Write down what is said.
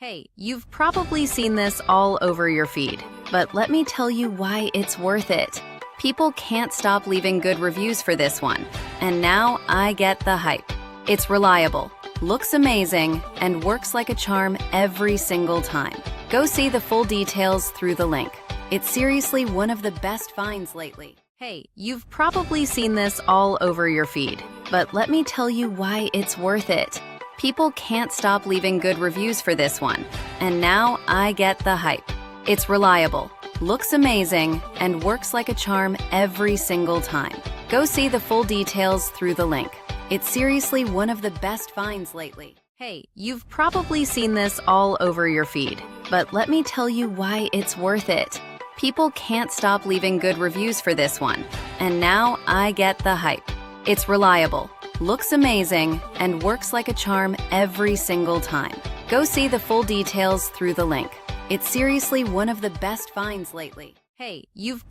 Hey, you've probably seen this all over your feed, but let me tell you why it's worth it. People can't stop leaving good reviews for this one, and now I get the hype. It's reliable, looks amazing, and works like a charm every single time. Go see the full details through the link. It's seriously one of the best finds lately. Hey, you've probably seen this all over your feed, but let me tell you why it's worth it. People can't stop leaving good reviews for this one, and now I get the hype. It's reliable, looks amazing, and works like a charm every single time. Go see the full details through the link. It's seriously one of the best finds lately. Hey, you've probably seen this all over your feed, but let me tell you why it's worth it. People can't stop leaving good reviews for this one, and now I get the hype. It's reliable, looks amazing, and works like a charm every single time. Go see the full details through the link. It's seriously one of the best finds lately. Hey, you've